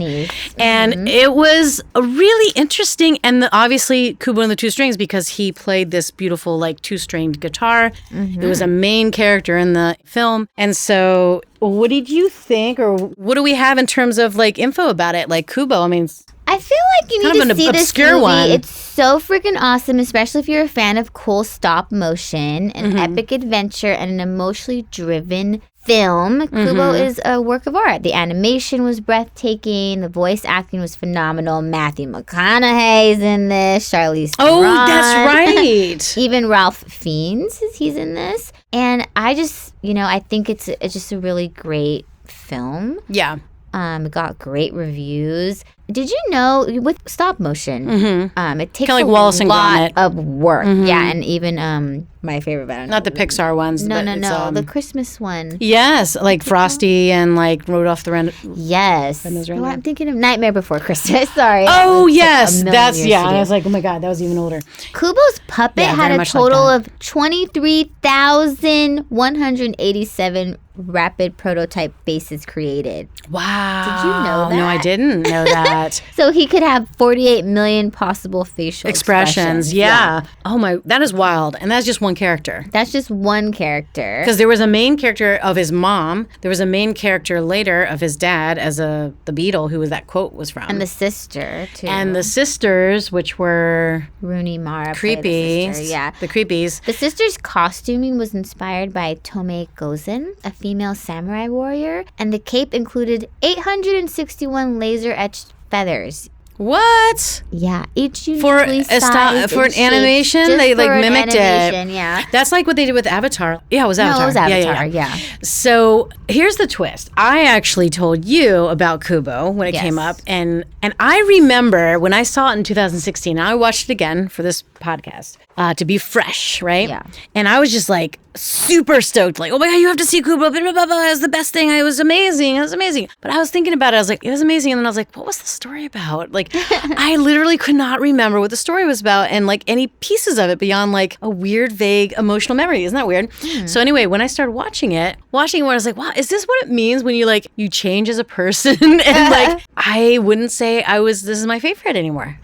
B: And it was a really interesting, and obviously Kubo and the Two Strings, because he played this beautiful like 2-stringed guitar. It was a main character in the film. And so what did you think, or what do we have in terms of like info about it? Like Kubo, I mean...
C: I feel like you need to see this movie. One. It's so freaking awesome, especially if you're a fan of cool stop motion, an epic adventure, and an emotionally driven film. Kubo is a work of art. The animation was breathtaking. The voice acting was phenomenal. Matthew McConaughey's in this. Charlize Theron.
B: Oh, that's right.
C: Even Ralph Fiennes, he's in this. And I just, I think it's just a really great film.
B: Yeah.
C: It got great reviews. Did you know with stop motion, it takes
B: like
C: a
B: Wallace and
C: lot
B: Gromit.
C: of work. Yeah, and even my favorite, but
B: not the Pixar ones.
C: No, the Christmas one.
B: Yes, like Frosty and like Rudolph the Red.
C: Yes. I'm thinking of Nightmare Before Christmas. Sorry.
B: Oh yes, that's I was like, oh my god, that was even older.
C: Kubo's puppet had a total of 23,187 rapid prototype faces created.
B: Wow.
C: Did you know that?
B: No, I didn't know that.
C: So he could have 48 million possible facial expressions.
B: Yeah. Oh my, that is wild. And that's just one character.
C: That's just one character.
B: Because there was a main character of his mom. There was a main character later of his dad as the Beatle, who that quote was from.
C: And the sister, too.
B: And the sisters, which were...
C: Rooney Mara.
B: Creepies.
C: Yeah.
B: The creepies.
C: The sisters' costuming was inspired by Tomei Gozen, a female samurai warrior, and the cape included 861 laser-etched feathers.
B: What?
C: Yeah, each
B: for
C: uniquely sized
B: for an animation,
C: just
B: they like
C: for an
B: mimicked
C: animation,
B: it.
C: Yeah,
B: that's like what they did with Avatar. Yeah, it was Avatar.
C: No, it was Avatar. Yeah.
B: So here's the twist. I actually told you about Kubo when it came up, and I remember when I saw it in 2016. I watched it again for this podcast to be fresh, right?
C: Yeah.
B: And I was just like super stoked, like, oh my god, you have to see Kubo. Blah, blah, blah, blah. It was the best thing. It was amazing. It was amazing. But I was thinking about it. I was like, it was amazing. And then I was like, what was the story about? Like, I literally could not remember what the story was about and like any pieces of it beyond like a weird, vague emotional memory. Isn't that weird? So anyway, when I started watching it, I was like, wow, is this what it means when you like, you change as a person? And like, I wouldn't say this is my favorite anymore.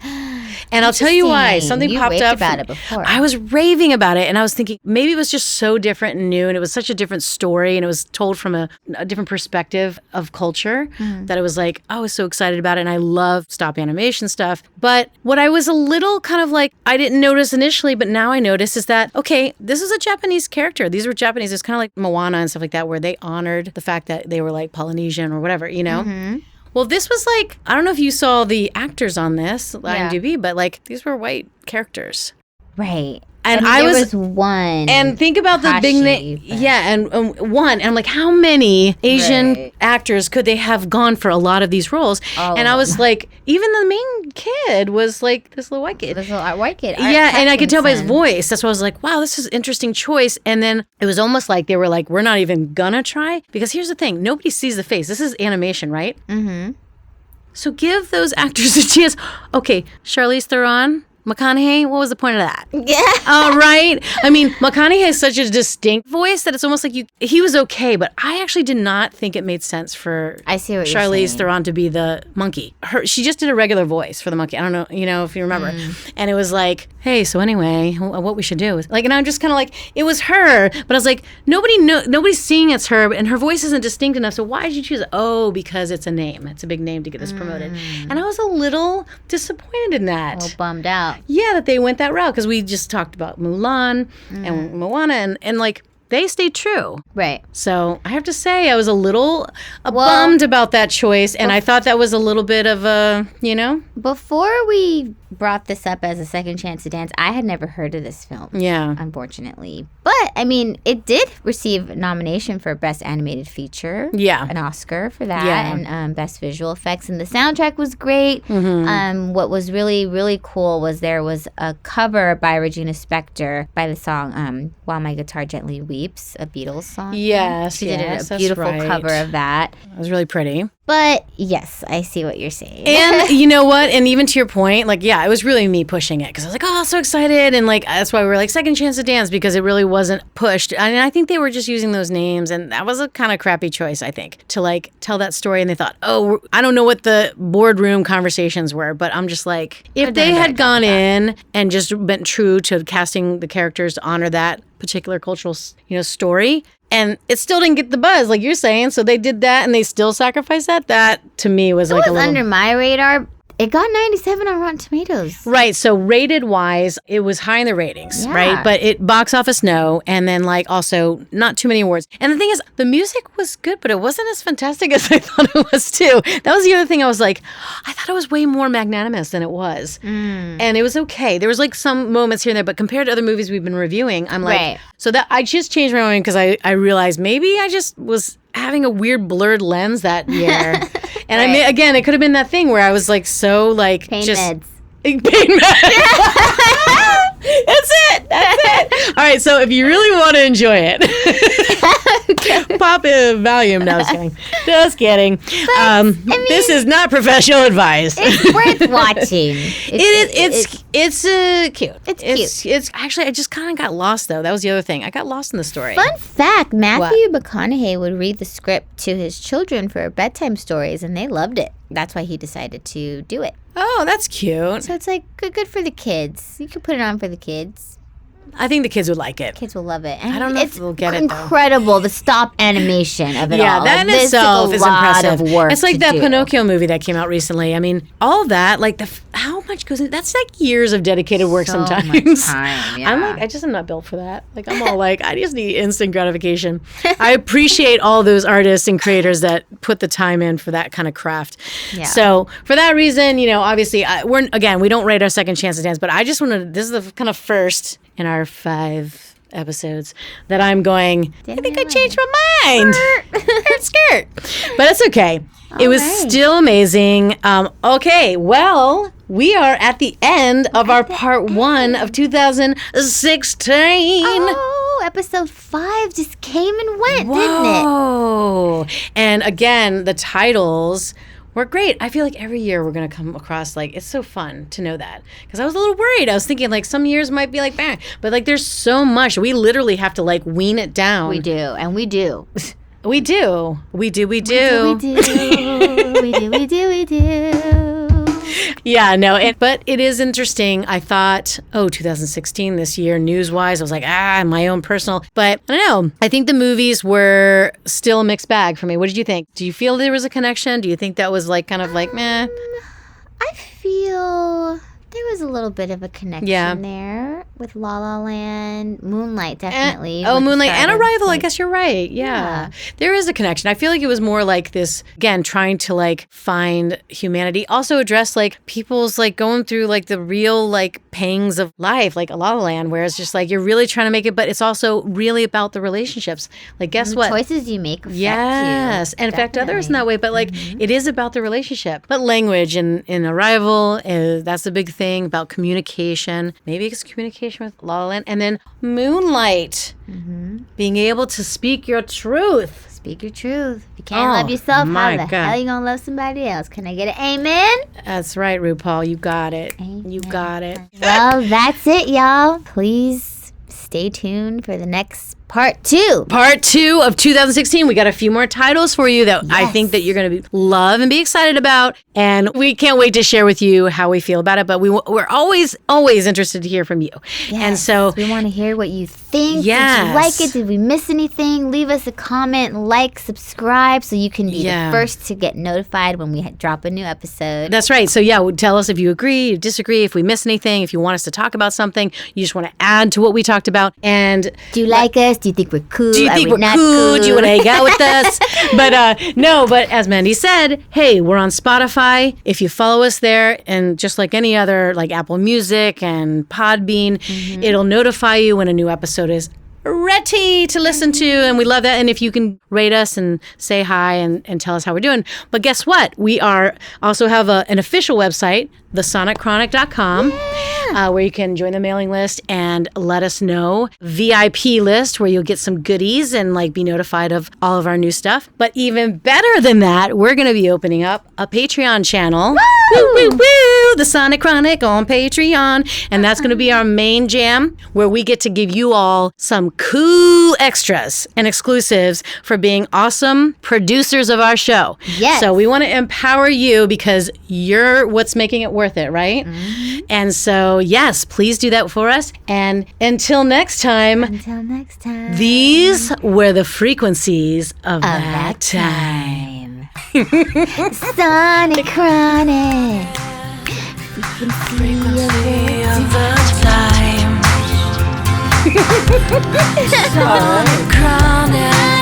B: And I'll tell you why. Something
C: you
B: popped
C: raved
B: up.
C: about it before.
B: I was raving about it, and I was thinking maybe it was just so different and new, and it was such a different story, and it was told from a different perspective of culture that it was like, I was so excited about it, and I love stop animation stuff. But what I was a little kind of like, I didn't notice initially, but now I notice is that, okay, this is a Japanese character. These were Japanese. It's kind of like Moana and stuff like that, where they honored the fact that they were like Polynesian or whatever, you know? Mm-hmm. Well, this was like, I don't know if you saw the actors on this, IMDb, but like these were white characters.
C: Right.
B: And
C: there was one.
B: And think about the big name. Yeah, and one. And I'm like, how many Asian actors could they have gone for a lot of these roles? And I was like, even the main kid was like this little white kid.
C: This little white kid.
B: Yeah, and I could tell by his voice. That's why I was like, wow, this is an interesting choice. And then it was almost like they were like, we're not even gonna try. Because here's the thing, nobody sees the face. This is animation, right? Mm-hmm. So give those actors a chance. Okay, Charlize Theron, McConaughey, what was the point of that?
C: Yeah.
B: All right. I mean, McConaughey has such a distinct voice that it's almost like he was okay, but I actually did not think it made sense for Charlize Theron to be the monkey. She just did a regular voice for the monkey. I don't know, if you remember. And it was like, hey, so anyway, what we should do is like, and I'm just kind of like, it was her, but I was like, nobody's seeing it's her, and her voice isn't distinct enough. So why did you choose it? Oh, because it's a name. It's a big name to get this promoted. And I was a little disappointed in that.
C: A little bummed out.
B: Yeah, that they went that route because we just talked about Mulan and Moana and like they stayed true.
C: Right.
B: So I have to say I was a little bummed about that choice, and I thought that was a little bit of a,
C: Before we brought this up as a second chance to dance, I had never heard of this film.
B: Yeah.
C: Unfortunately. But, I mean, it did receive a nomination for Best Animated Feature.
B: Yeah.
C: An Oscar for that. Yeah. And Best Visual Effects. And the soundtrack was great. Mm-hmm. What was really, really cool was there was a cover by Regina Spektor by the song While My Guitar Gently Weeps, a Beatles song.
B: Yes,
C: She did a beautiful cover of that.
B: It was really pretty.
C: But yes, I see what you're saying.
B: And you know what? And even to your point, like, yeah, it was really me pushing it because I was like, oh, so excited. And like, that's why we were like second chance to dance because it really wasn't pushed. I mean, I think they were just using those names. And that was a kind of crappy choice, I think, to like tell that story. And they thought, oh, I don't know what the boardroom conversations were, but I'm just like, if they had gone in and just been true to casting the characters to honor that particular cultural, story, and it still didn't get the buzz, like you're saying. So they did that, and they still sacrificed that. That to me was like a little
C: under my radar. It got 97 on Rotten Tomatoes.
B: Right. So rated wise, it was high in the ratings, right? But it box office no, and then like also not too many awards. And the thing is, the music was good, but it wasn't as fantastic as I thought it was too. That was the other thing. I was like, I thought it was way more magnanimous than it was, and it was okay. There was like some moments here and there, but compared to other movies we've been reviewing, I'm like, so that I just changed my mind because I realized maybe I just was having a weird blurred lens that year. And I mean, again, it could have been that thing where I was like so like
C: pain
B: just
C: meds.
B: Pain meds. That's it. All right. So if you really want to enjoy it, Pop volume. No, just kidding. This is not professional advice.
C: It's worth watching.
B: It's cute.
C: It's cute.
B: It's actually, I just kind of got lost though. That was the other thing. I got lost in the story.
C: Fun fact: Matthew McConaughey would read the script to his children for bedtime stories, and they loved it. That's why he decided to do it.
B: Oh, that's cute.
C: So it's like good for the kids. You could put it on for the kids.
B: I think the kids would like it.
C: Kids will love it. And
B: I don't know if they'll get it, though.
C: Incredible, the stop animation of it all.
B: Yeah, that in itself is impressive.
C: Of work
B: it's like that
C: do.
B: Pinocchio movie that came out recently. I mean, all that, like how much goes in? That's like years of dedicated work
C: so
B: sometimes.
C: Much time, yeah.
B: I'm like, I just am not built for that. Like, I'm all like, I just need instant gratification. I appreciate all those artists and creators that put the time in for that kind of craft.
C: Yeah.
B: So for that reason, obviously, we don't rate our second chance to dance, but I just wanted, this is the kind of first in our 5 episodes that I'm going, I think I changed my mind. Skirt. But it's okay. It was still amazing. Okay, well, we are at the end of our part 1 of 2016.
C: Oh, episode 5 just came and went, didn't it?
B: Whoa. And again, the titles were great. I feel like every year we're going to come across, like, it's so fun to know that. Because I was a little worried. I was thinking, like, some years might be like, bang. But, like, there's so much. We literally have to, like, wean it down.
C: We do, and we do.
B: We do. We do.
C: We do.
B: Yeah, no, but it is interesting. I thought, 2016 this year, news-wise, I was like, my own personal. But I don't know. I think the movies were still a mixed bag for me. What did you think? Do you feel there was a connection? Do you think that was like kind of like, meh?
C: I feel there was a little bit of a connection there with La La Land, Moonlight, definitely.
B: Moonlight and Arrival. I guess you're right. Yeah. There is a connection. I feel like it was more like this, again, trying to like find humanity. Also address like people's like going through like the real like pangs of life, like a La La Land, where it's just like you're really trying to make it, but it's also really about the relationships. Like, guess what?
C: Choices you make affect you.
B: Yes. And affect others in that way. But like, it is about the relationship. But language in Arrival, that's a big thing about communication. Maybe it's communication with La La Land. And then Moonlight, being able to speak your truth.
C: Speak your truth. If you can't love yourself, how the hell are you gonna love somebody else? Can I get an amen?
B: That's right, RuPaul. You got it. Amen. You got it.
C: Well, that's it, y'all. Please stay tuned for the next Part 2.
B: Part 2 of 2016. We got a few more titles for you that I think that you're going to love and be excited about. And we can't wait to share with you how we feel about it. But we're always interested to hear from you.
C: Yes.
B: And so
C: we want to hear what you think. Yes. Did you like it? Did we miss anything? Leave us a comment, like, subscribe so you can be the first to get notified when we drop a new episode.
B: That's right. So tell us if you agree, you disagree, if we miss anything, if you want us to talk about something, you just want to add to what we talked about. And
C: do you like us? Do you think we're cool?
B: Do you think we're cool? Do you want to hang out with us? But as Mandy said, hey, we're on Spotify. If you follow us there, and just like any other, like Apple Music and Podbean, it'll notify you when a new episode is ready to listen to, and we love that. And if you can rate us and say hi and tell us how we're doing. But guess what? We also have an official website, thesonicchronic.com, where you can join the mailing list and let us know. VIP list where you'll get some goodies and like be notified of all of our new stuff. But even better than that, we're going to be opening up a Patreon channel. Woo, woo, woo! The Sonic Chronic on Patreon. And that's going to be our main jam, where we get to give you all some cool extras and exclusives for being awesome producers of our show.
C: Yes.
B: So we want to empower you because you're what's making it worth it, right? And so, yes, please do that for us. And until next time, these were the frequencies of that time.
C: Sonic Chronic.
A: Frequency of the time. Sonic Chronic.